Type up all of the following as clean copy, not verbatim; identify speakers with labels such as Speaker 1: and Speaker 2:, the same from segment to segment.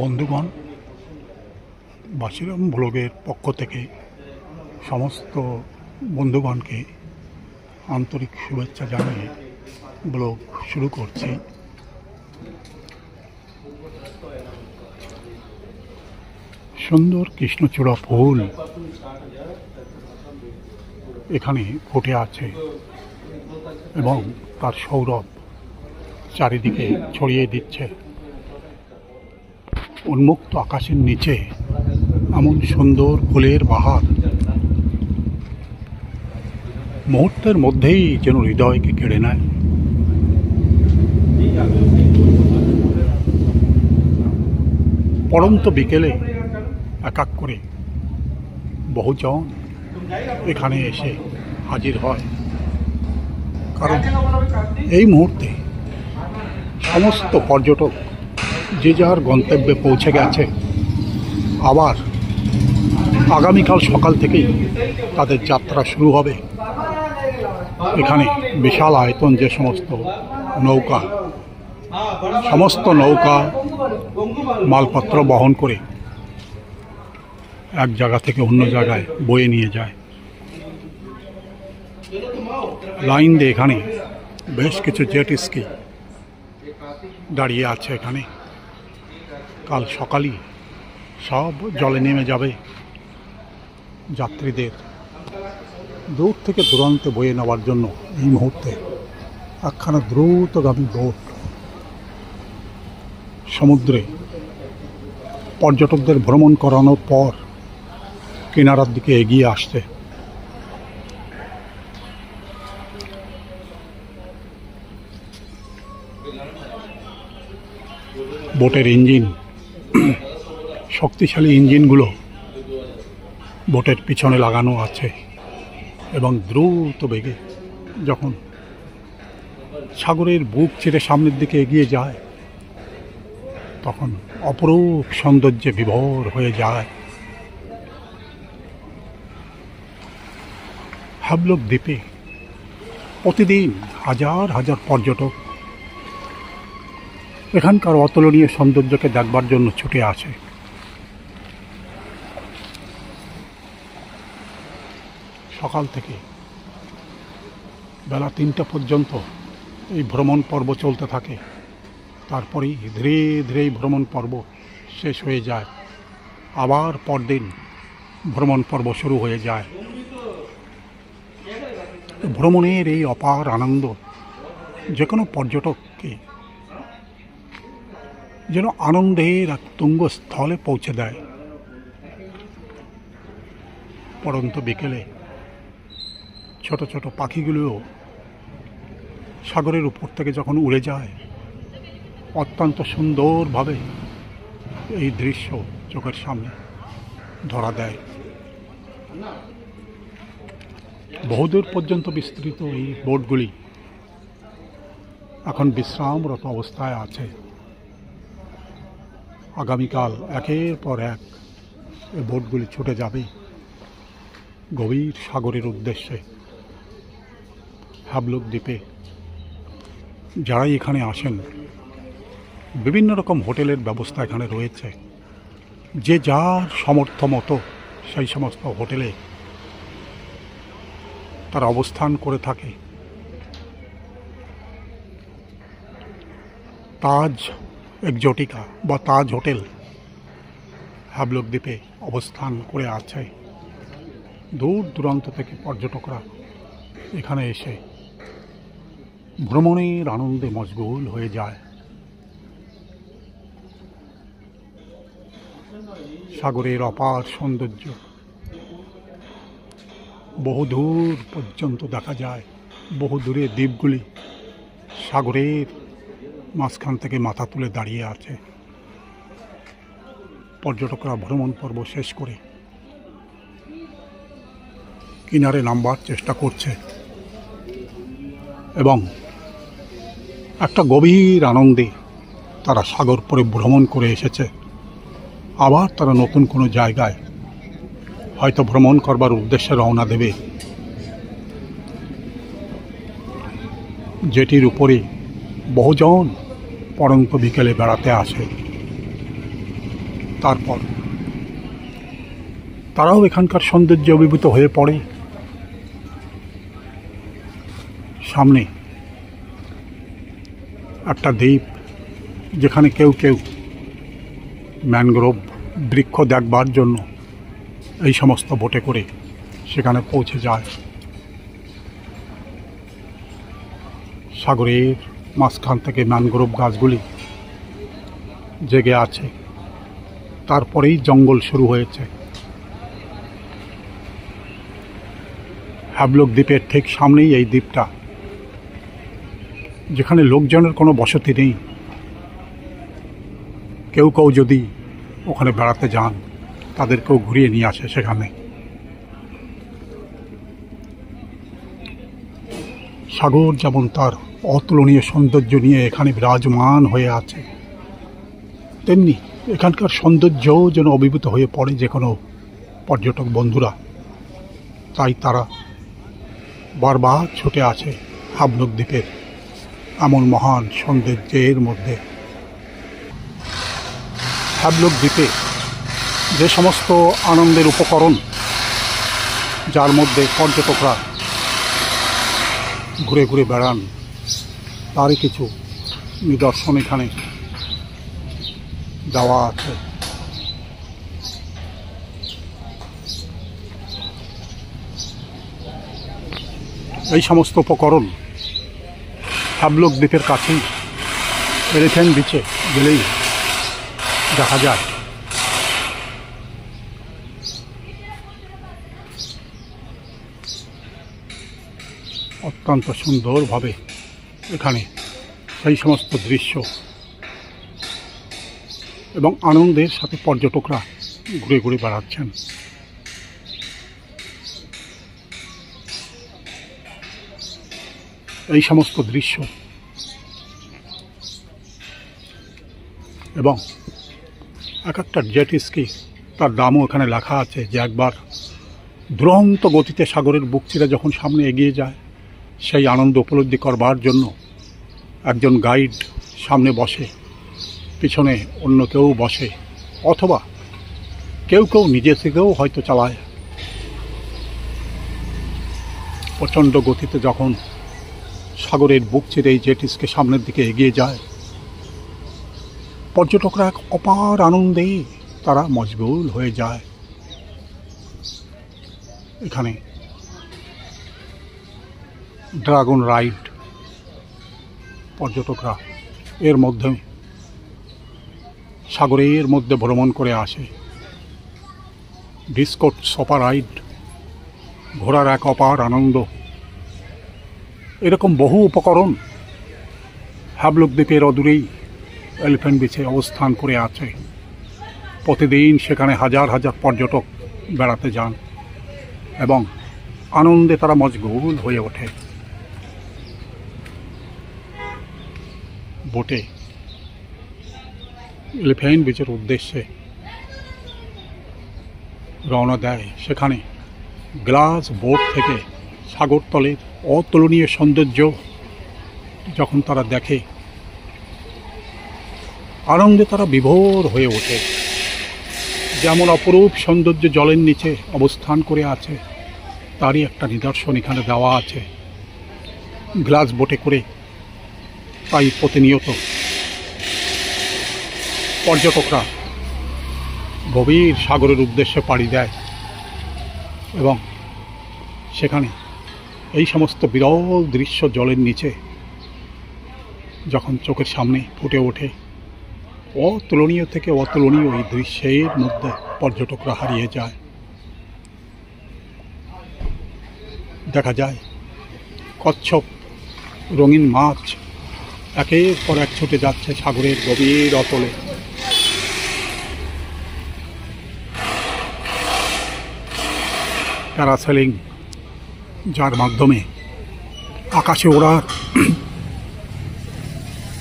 Speaker 1: বন্ধুগণ, বাসিরাম ব্লগের পক্ষ থেকে সমস্ত বন্ধুগণকে আন্তরিক শুভেচ্ছা জানিয়ে ব্লগ শুরু করছি। সুন্দর কৃষ্ণচূড়া ফুল এখানে ফুটে আছে এবং তার সৌরভ চারিদিকে ছড়িয়ে দিচ্ছে। উন্মুক্ত আকাশের নিচে এমন সুন্দর ফুলের বাহার মুহূর্তের মধ্যেই যেন হৃদয়কে কেড়ে নেয়। পড়ন্ত বিকেলে এক এক করে বহুজন এখানে এসে হাজির হয়, কারণ এই মুহূর্তে সমস্ত পর্যটক যে যার গন্তব্যে পৌঁছে গেছে। আবার আগামীকাল সকাল থেকেই তাদের যাত্রা শুরু হবে। এখানে বিশাল আয়তন যে সমস্ত নৌকা, সমস্ত নৌকা মালপত্র বহন করে এক জায়গা থেকে অন্য জায়গায় বয়ে নিয়ে যায়। লাইন দিয়ে এখানে বেশ কিছু জেট স্কি দাঁড়িয়ে আছে। এখানে কাল সকালই সব জলে নেমে যাবে। যাত্রীদের দূর থেকে দূরান্তে বয়ে নেওয়ার জন্য এই মুহূর্তে একখানা দ্রুতগামী বোট সমুদ্রে পর্যটকদের ভ্রমণ করানোর পর কিনারার দিকে এগিয়ে আসছে। বোটের ইঞ্জিন, শক্তিশালী ইঞ্জিনগুলো বোটের পিছনে লাগানো আছে এবং দ্রুত বেগে যখন সাগরের বুক চিরে সামনের দিকে এগিয়ে যায় তখন অপরূপ সৌন্দর্যে বিভোর হয়ে যায়। হাবলক দ্বীপে প্রতিদিন হাজার হাজার পর্যটক এখানকার অতুলনীয় সৌন্দর্যকে দেখবার জন্য ছুটে আসে। সকাল থেকে বেলা ৩টা পর্যন্ত এই ভ্রমণ পর্ব চলতে থাকে। তারপরেই ধীরে ধীরে ভ্রমণ পর্ব শেষ হয়ে যায়। আবার পরদিন ভ্রমণ পর্ব শুরু হয়ে যায়। ভ্রমণের এই অপার আনন্দ যে কোনো পর্যটককে যেন আনন্দের এক তুঙ্গস্থলে পৌঁছে দেয়। পড়ন্ত বিকেলে ছোট ছোট পাখিগুলোও সাগরের উপর থেকে যখন উড়ে যায় অত্যন্ত সুন্দরভাবে এই দৃশ্য চোখের সামনে ধরা দেয়। বহুদূর পর্যন্ত বিস্তৃত এই বোটগুলি এখন বিশ্রামরত অবস্থায় আছে। আগামীকাল একের পর এক এই বোটগুলি ছুটে যাবে গভীর সাগরের উদ্দেশ্যে। হাবলক দ্বীপে যারাই এখানে আসেন বিভিন্ন রকম হোটেলের ব্যবস্থা এখানে রয়েছে। যে যার সামর্থ্য মতো সেই সমস্ত হোটেলে তারা অবস্থান করে থাকে। তাজ এক্সোটিকা বা তাজ হোটেল হাবলক দ্বীপে অবস্থান করে আছে। দূর দূরান্ত থেকে পর্যটকরা এখানে এসে ভ্রমণের আনন্দে মশগুল হয়ে যায়। সাগরের অপার সৌন্দর্য বহুদূর পর্যন্ত দেখা যায়। বহু দূরে দ্বীপগুলি সাগরের মাঝখান থেকে মাথা তুলে দাঁড়িয়ে আছে। পর্যটকরা ভ্রমণ পর্ব শেষ করে কিনারে নামবার চেষ্টা করছে এবং একটা গভীর আনন্দে তারা সাগর পরিভ্রমণ করে এসেছে। আবার তারা নতুন কোনো জায়গায় হয়তো ভ্রমণ করবার উদ্দেশ্যে রওনা দেবে। যেটির উপরে বহুজন পড়ন্ত বিকেলে বেড়াতে আসে। তারপর তারাও এখানকার সৌন্দর্যে অভিভূত হয়ে পড়ে। সামনে একটা দ্বীপ, যেখানে কেউ কেউ ম্যানগ্রোভ বৃক্ষ দেখবার জন্য এই সমস্ত বোটে করে সেখানে পৌঁছে যায়। সাগরের মাঝখান থেকে ম্যানগ্রোভ গাছগুলি জেগে আছে। তারপরেই জঙ্গল শুরু হয়েছে। হ্যাভলক দ্বীপের ঠিক সামনেই এই দ্বীপটা, যেখানে লোকজনের কোনো বসতি নেই। কেউ কেউ যদি ওখানে বেড়াতে যান, তাদেরকেও ঘুরিয়ে নিয়ে আসে সেখানে। সাগর যেমন তার অতুলনীয় সৌন্দর্য নিয়ে এখানে বিরাজমান হয়ে আছে, তেমনি এখানকার সৌন্দর্যও যেন অভিভূত হয়ে পড়ে যে কোনো পর্যটক বন্ধুরা। তাই তারা বারবার ছুটে আসে হ্যাভলক দ্বীপের এমন মহান সৌন্দর্যের মধ্যে। হ্যাভলক দ্বীপে যে সমস্ত আনন্দের উপকরণ, যার মধ্যে পর্যটকরা ঘুরে ঘুরে বেড়ান, তারই কিছু নিদর্শন এখানে দেওয়া আছে। এই সমস্ত উপকরণ হ্যাভলক দ্বীপের কাছেই এলিফ্যান্ট বিচে গেলেই দেখা যায়। অত্যন্ত সুন্দরভাবে এখানে সেই সমস্ত দৃশ্য এবং আনন্দের সাথে পর্যটকরা ঘুরে ঘুরে বেড়াচ্ছেন। এই সমস্ত দৃশ্য এবং এক একটা জেট স্কি, তার দামও এখানে লেখা আছে, যে একবার দুরন্ত গতিতে সাগরের বুক চিরে যখন সামনে এগিয়ে যায়, সেই আনন্দ উপলব্ধি করবার জন্য একজন গাইড সামনে বসে, পিছনে অন্য কেউ বসে, অথবা কেউ কেউ নিজে থেকেও হয়তো চালায়। প্রচণ্ড গতিতে যখন সাগরের বুক চিরে এই জেট স্কি সামনের দিকে এগিয়ে যায়, পর্যটকরা এক অপার আনন্দে তারা মশগুল হয়ে যায়। এখানে ড্রাগন রাইড পর্যটকরা এর মধ্যে সাগরের মধ্যে ভ্রমণ করে আসে। ডিসকো সোপা রাইড, ঘোড়ার এক অপার আনন্দ। এরকম বহু উপকরণ হ্যাভলক দ্বীপের অদূরেই এলিফ্যান্ট বিচে অবস্থান করে আছে। প্রতিদিন সেখানে হাজার হাজার পর্যটক বেড়াতে যান এবং আনন্দে তারা মশগুল হয়ে ওঠে। বোটে এলিফ্যান্ট বিচের উদ্দেশ্যে রওনা দেয়। সেখানে গ্লাস বোট থেকে সাগরতলের অতুলনীয় সৌন্দর্য যখন তারা দেখে, আনন্দে তারা বিভোর হয়ে ওঠে। যেমন অপরূপ সৌন্দর্য জলের নিচে অবস্থান করে আছে, তারই একটা নিদর্শন এখানে দেওয়া আছে গ্লাস বোটে করে। তাই প্রতিনিয়ত পর্যটকরা গভীর সাগরের উদ্দেশ্যে পাড়ি দেয় এবং সেখানে এই সমস্ত বিরল দৃশ্য জলের নিচে যখন চোখের সামনে ফুটে ওঠে, অতুলনীয় থেকে অতুলনীয় এই দৃশ্যের মধ্যে পর্যটকরা হারিয়ে যায়। দেখা যায় কচ্ছপ, রঙিন মাছ একের পর এক ছুটে যাচ্ছে সাগরের গভীর অতলে। প্যারাসেলিং, যার মাধ্যমে আকাশে ওড়ার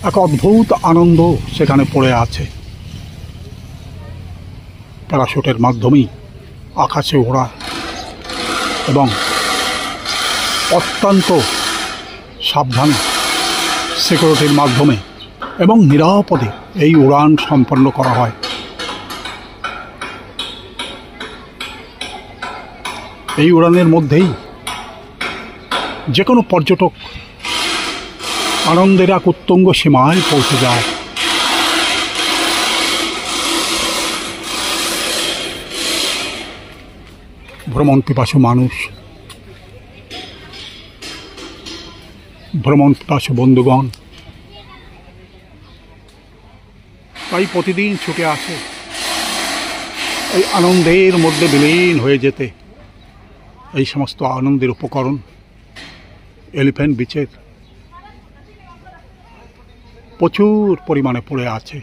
Speaker 1: এক অদ্ভুত আনন্দ সেখানে পড়ে আছে। প্যারাশুটের মাধ্যমেই আকাশে ওড়া এবং অত্যন্ত সাবধানে সিকিউরিটির মাধ্যমে এবং নিরাপদে এই উড়ান সম্পন্ন করা হয়। এই উড়ানের মধ্যেই যে কোনো পর্যটক আনন্দের এক উত্তুঙ্গ সীমায় পৌঁছে যায়। ভ্রমণ পিপাসু মানুষ, ভ্রমণ পিপাসু বন্ধুগণ তাই প্রতিদিন ছুটে আসে এই আনন্দের মধ্যে বিলীন হয়ে যেতে। এই সমস্ত আনন্দের উপকরণ এলিফ্যান্ট বিচের প্রচুর পরিমাণে পড়ে আছে।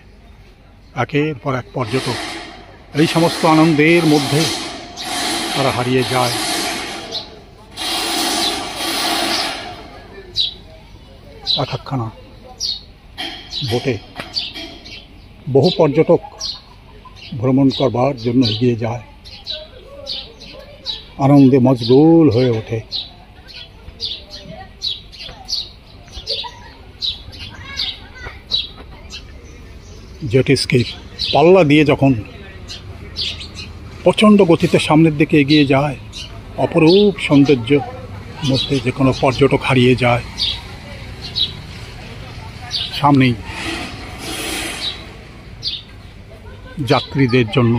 Speaker 1: একের পর এক পর্যটক এই সমস্ত আনন্দের মধ্যে তারা হারিয়ে যায়। এক একখানা বোটে বহু পর্যটক ভ্রমণ করবার জন্য এগিয়ে যায়, আনন্দে মশগুল হয়ে ওঠে। জেট স্কির পাল্লা দিয়ে যখন প্রচণ্ড গতিতে সামনের দিকে এগিয়ে যায়, অপরূপ সৌন্দর্য মধ্যে যে কোনো পর্যটক হারিয়ে যায়। সামনেই যাত্রীদের জন্য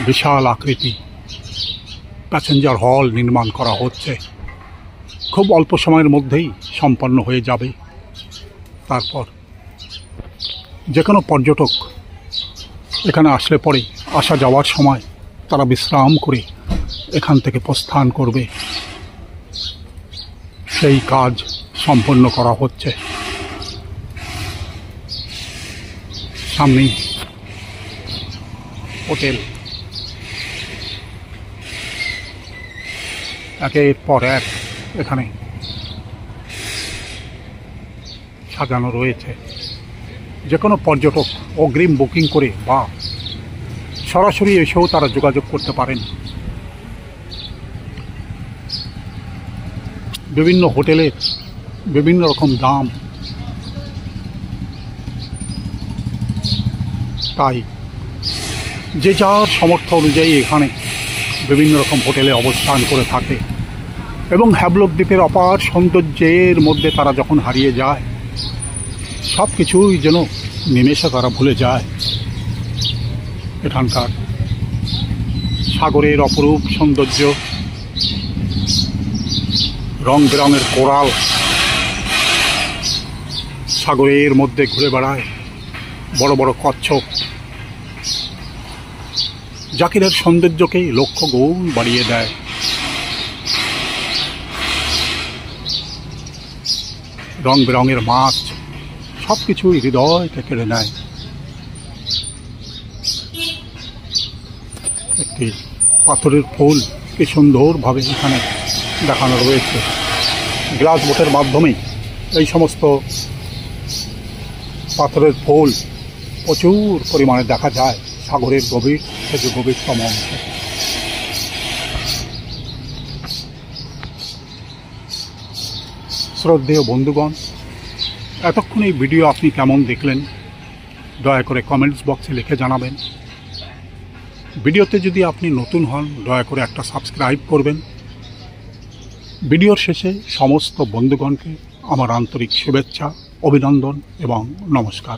Speaker 1: বিশাল আকৃতি প্যাসেঞ্জার হল নির্মাণ করা হচ্ছে। খুব অল্প সময়ের মধ্যেই সম্পন্ন হয়ে যাবে। তারপর যে কোনো পর্যটক এখানে আসলে পরে আসা যাওয়ার সময় তারা বিশ্রাম করে এখান থেকে প্রস্থান করবে। সেই কাজ সম্পন্ন করা হচ্ছে। সামনেই হোটেল, একের পর এক এখানে সাজানো রয়েছে। যে কোনো পর্যটক অগ্রিম বুকিং করে বা সরাসরি এসেও তারা যোগাযোগ করতে পারেন। বিভিন্ন হোটেলের বিভিন্ন রকম দাম, তাই যে যার সামর্থ্য অনুযায়ী এখানে বিভিন্ন রকম হোটেলে অবস্থান করে থাকে এবং হ্যাবলক দ্বীপের অপার সৌন্দর্যের মধ্যে তারা যখন হারিয়ে যায়, সব কিছুই যেন নিমেষে তারা ভুলে যায়। এখানকার সাগরের অপরূপ সৌন্দর্য, রং বেরঙের কোরাল সাগরের মধ্যে ঘুরে বেড়ায়, বড় বড় কচ্ছপ জাকিরের সৌন্দর্যকে লক্ষ গুণ বাড়িয়ে দেয়। রং বেরঙের মাছ সব কিছুই হৃদয়কে কেড়ে নেয়। একটি পাথরের ফুল কি সুন্দরভাবে এখানে দেখানো রয়েছে। গ্লাস বোটের মাধ্যমে এই সমস্ত পাথরের ফুল প্রচুর পরিমাণে দেখা যায় সাগরের গভীর থেকে গভীরতম অংশে। শ্রদ্ধেয় বন্ধুগণ, এতক্ষণ এই ভিডিও আপনি কেমন দেখলেন দয়া করে কমেন্টস বক্সে লিখে জানাবেন। ভিডিওতে যদি আপনি নতুন হন দয়া করে একটা সাবস্ক্রাইব করবেন। ভিডিওর শেষে সমস্ত বন্ধুগণকে আমার আন্তরিক শুভেচ্ছা, অভিনন্দন এবং নমস্কার।